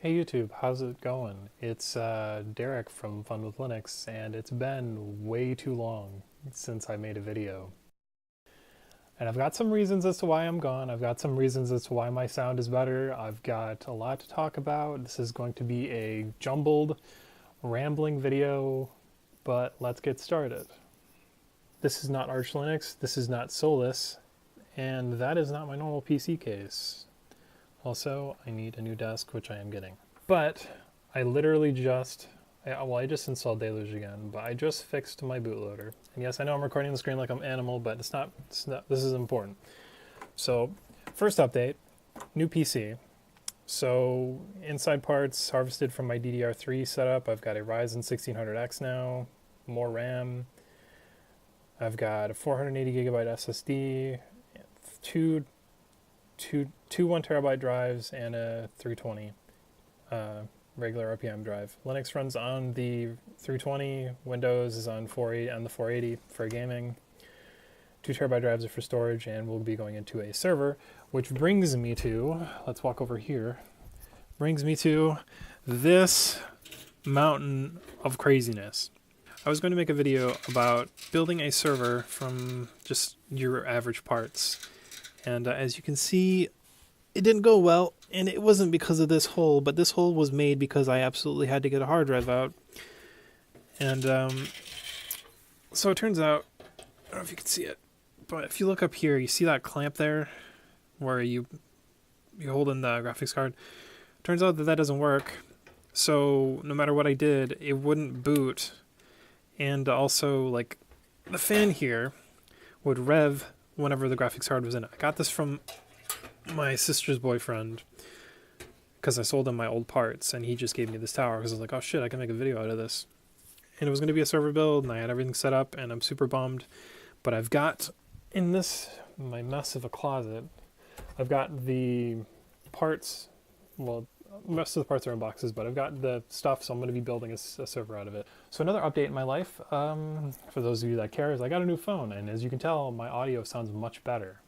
Hey YouTube, how's it going? It's Derek from Fun with Linux, and it's been way too long since I made a video. And I've got some reasons as to why I'm gone. I've got some reasons as to why my sound is better. I've got a lot to talk about. This is going to be a jumbled, rambling video, but let's get started. This is not Arch Linux, this is not Solus, and that is not my normal PC case. Also, I need a new desk, which I am getting. But I literally I just installed Deluge again, but I just fixed my bootloader. And yes, I know I'm recording the screen like I'm Animal, but it's not, this is important. So, first update, new PC. So, inside parts harvested from my DDR3 setup. I've got a Ryzen 1600X now, more RAM. I've got a 480 gigabyte SSD, two 1 terabyte drives, and a 320 regular RPM drive. Linux runs on the 320, Windows is on 480 and the 480 for gaming. 2 terabyte drives are for storage, and we'll be going into a server, which brings me to, let's walk over here, brings me to this mountain of craziness. I was going to make a video about building a server from just your average parts. And as you can see, it didn't go well, and it wasn't because of this hole, but this hole was made because I absolutely had to get a hard drive out. And so it turns out, I don't know if you can see it, but if you look up here, you see that clamp there where you hold in the graphics card. Turns out that that doesn't work, so no matter what I did, it wouldn't boot. And also, like, the fan here would rev whenever the graphics card was in it. I got this from my sister's boyfriend because I sold him my old parts, and he just gave me this tower because I was like, oh shit, I can make a video out of this. And it was going to be a server build, and I had everything set up, and I'm super bummed. But I've got, in my mess of a closet, I've got the parts, well, most of the parts are in boxes, but I've got the stuff, so I'm going to be building a server out of it. So another update in my life, for those of you that care, is I got a new phone, and as you can tell, my audio sounds much better.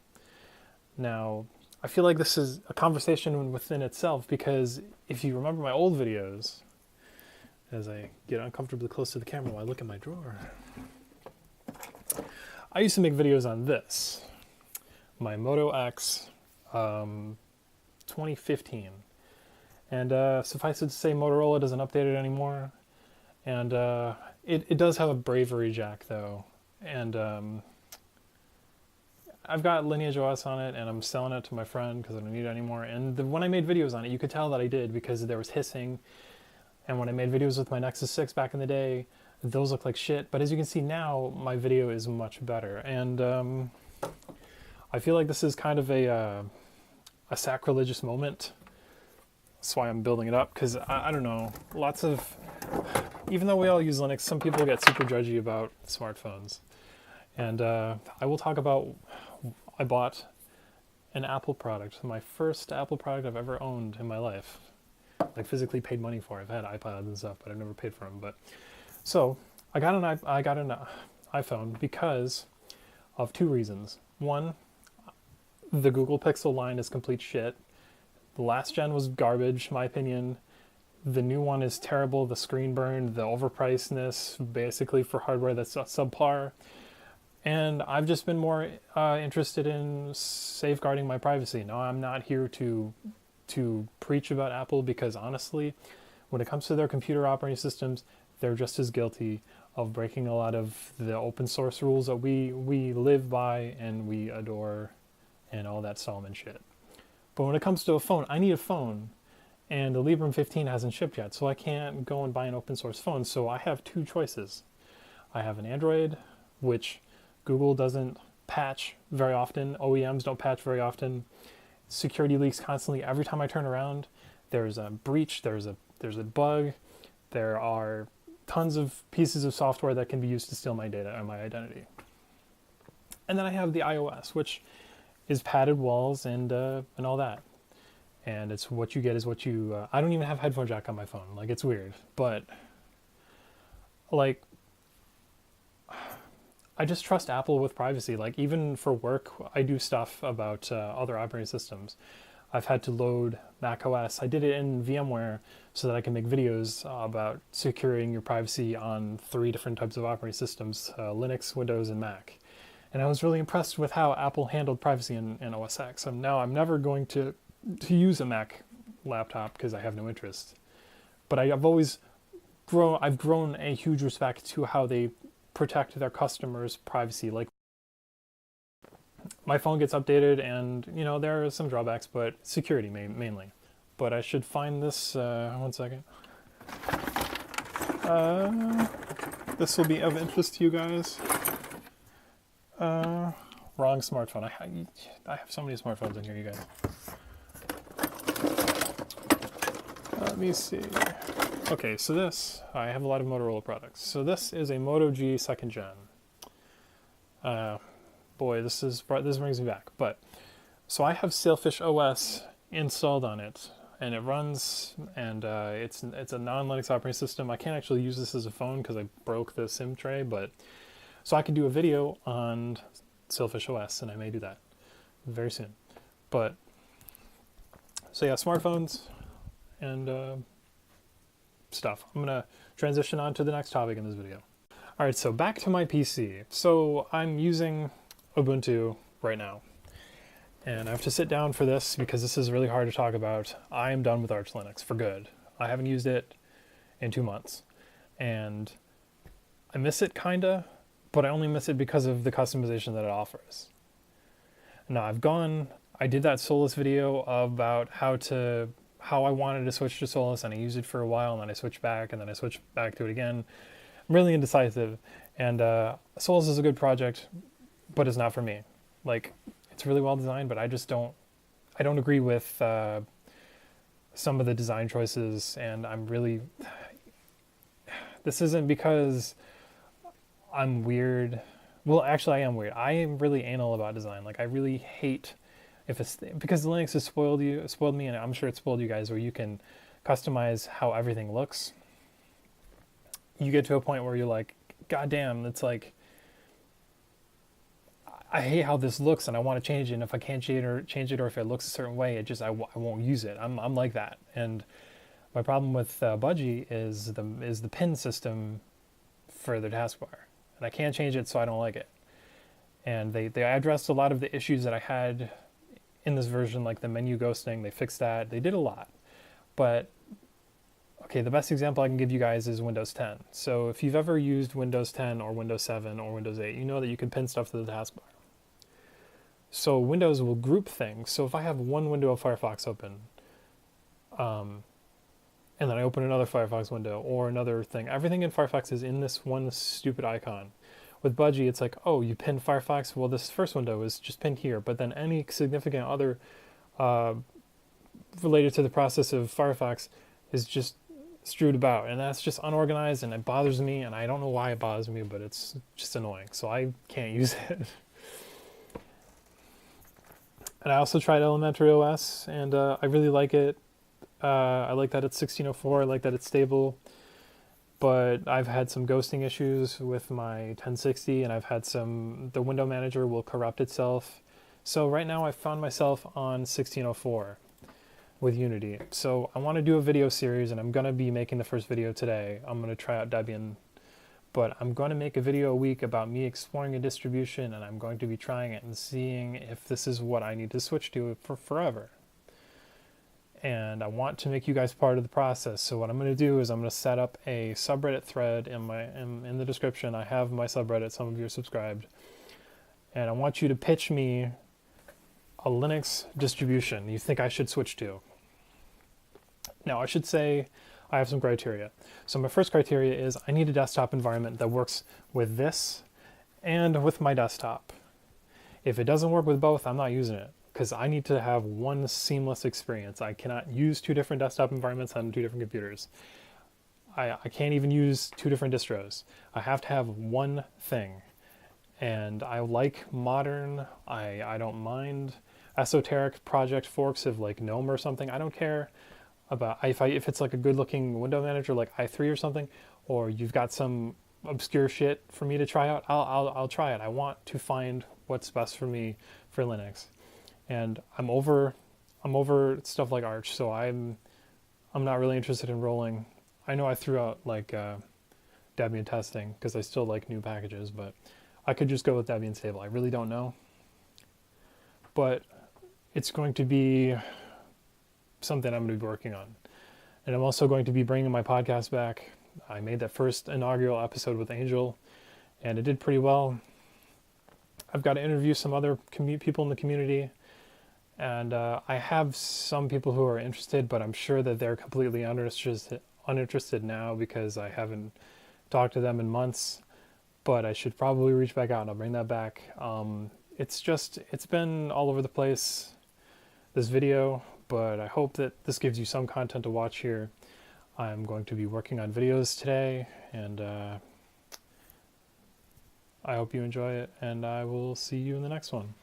Now, I feel like this is a conversation within itself, because if you remember my old videos, as I get uncomfortably close to the camera while I look at my drawer, I used to make videos on this, my Moto X 2015. And suffice it to say, Motorola doesn't update it anymore. And it does have a Bravery jack, though. And I've got Lineage OS on it, and I'm selling it to my friend because I don't need it anymore. And when I made videos on it, you could tell that I did because there was hissing. And when I made videos with my Nexus 6 back in the day, those look like shit. But as you can see now, my video is much better. And I feel like this is kind of a sacrilegious moment. That's why I'm building it up, because I don't know, even though we all use Linux, some people get super judgy about smartphones. And I will talk about, I bought an Apple product, my first Apple product I've ever owned in my life. Like physically paid money for. I've had iPods and stuff, but I've never paid for them. But so I got an iPhone because of two reasons. One, the Google Pixel line is complete shit. The last gen was garbage, in my opinion. The new one is terrible. The screen burned, the overpricedness, basically for hardware that's subpar. And I've just been more interested in safeguarding my privacy. Now, I'm not here to preach about Apple, because honestly, when it comes to their computer operating systems, they're just as guilty of breaking a lot of the open source rules that we live by and we adore and all that Solomon shit. But when it comes to a phone, I need a phone, and the Librem 15 hasn't shipped yet, so I can't go and buy an open source phone. So I have two choices. I have an Android, which Google doesn't patch very often, OEMs don't patch very often, security leaks constantly. Every time I turn around, there's a breach, there's a bug, there are tons of pieces of software that can be used to steal my data or my identity. And then I have the iOS, which is padded walls and all that. And it's what you get is what you... I don't even have headphone jack on my phone. Like, it's weird. But, like, I just trust Apple with privacy. Like, even for work, I do stuff about other operating systems. I've had to load Mac OS. I did it in VMware so that I can make videos about securing your privacy on 3 different types of operating systems, Linux, Windows, and Mac. And I was really impressed with how Apple handled privacy in OS X. So now I'm never going to use a Mac laptop because I have no interest. But I've grown a huge respect to how they protect their customers' privacy. Like, my phone gets updated and, there are some drawbacks, but security mainly. But I should find this, one second. This will be of interest to you guys. Wrong smartphone. I have so many smartphones in here, you guys. Let me see. Okay, so I have a lot of Motorola products. So this is a Moto G 2nd gen. Boy, this brings me back. But so I have Sailfish OS installed on it, and it runs, and it's a non-Linux operating system. I can't actually use this as a phone because I broke the SIM tray, but so I can do a video on Sailfish OS, and I may do that very soon. But so yeah, smartphones and stuff. I'm gonna transition on to the next topic in this video. All right, so back to my PC. So I'm using Ubuntu right now, and I have to sit down for this because this is really hard to talk about. I am done with Arch Linux for good. I haven't used it in 2 months, and I miss it kinda, but I only miss it because of the customization that it offers. Now I did that Solus video about how I wanted to switch to Solus, and I used it for a while, and then I switched back, and then I switched back to it again. I'm really indecisive, and Solus is a good project, but it's not for me. Like, it's really well designed, but I don't agree with some of the design choices, and this isn't because I'm weird. Well, actually, I am weird. I am really anal about design. Like, I really hate because Linux has spoiled me, and I'm sure it spoiled you guys, where you can customize how everything looks. You get to a point where you're like, God damn, it's like, I hate how this looks, and I want to change it. And if I can't change it, or if it looks a certain way, I won't use it. I'm like that. And my problem with Budgie is the pin system for the taskbar, and I can't change it, so I don't like it. And they addressed a lot of the issues that I had in this version, like the menu ghosting. They fixed that. They did a lot. But okay, the best example I can give you guys is Windows 10. So if you've ever used Windows 10 or Windows 7 or Windows 8, you know that you can pin stuff to the taskbar. So Windows will group things. So if I have one window of Firefox open, and then I open another Firefox window or another thing, everything in Firefox is in this one stupid icon. With Budgie, it's like, oh, you pinned Firefox? Well, this first window is just pinned here, but then any significant other related to the process of Firefox is just strewed about, and that's just unorganized, and it bothers me, and I don't know why it bothers me, but it's just annoying, so I can't use it. And I also tried Elementary OS, and I really like it. I like that it's 1604, I like that it's stable, but I've had some ghosting issues with my 1060, and I've had the window manager will corrupt itself. So right now I found myself on 1604 with Unity. So I want to do a video series, and I'm going to be making the first video today. I'm going to try out Debian, but I'm going to make a video a week about me exploring a distribution, and I'm going to be trying it and seeing if this is what I need to switch to for forever. And I want to make you guys part of the process. So what I'm going to do is I'm going to set up a subreddit thread in the description. I have my subreddit. Some of you are subscribed. And I want you to pitch me a Linux distribution you think I should switch to. Now, I should say I have some criteria. So my first criteria is I need a desktop environment that works with this and with my desktop. If it doesn't work with both, I'm not using it, because I need to have one seamless experience. I cannot use 2 different desktop environments on 2 different computers. I can't even use 2 different distros. I have to have one thing. And I like modern, I don't mind esoteric project forks of like GNOME or something. I don't care about if it's like a good looking window manager like i3 or something, or you've got some obscure shit for me to try out, I'll try it. I want to find what's best for me for Linux. And I'm over I'm over stuff like Arch, so I'm not really interested in rolling. I know I threw out like Debian testing because I still like new packages, but I could just go with Debian stable. I really don't know, but it's going to be something I'm going to be working on. And I'm also going to be bringing my podcast back. I made that first inaugural episode with Angel, and it did pretty well. I've got to interview some other people in the community, and I have some people who are interested, but I'm sure that they're completely uninterested now because I haven't talked to them in months. But I should probably reach back out, and I'll bring that back. It's been all over the place, this video, but I hope that this gives you some content to watch here. I'm going to be working on videos today, and I hope you enjoy it, and I will see you in the next one.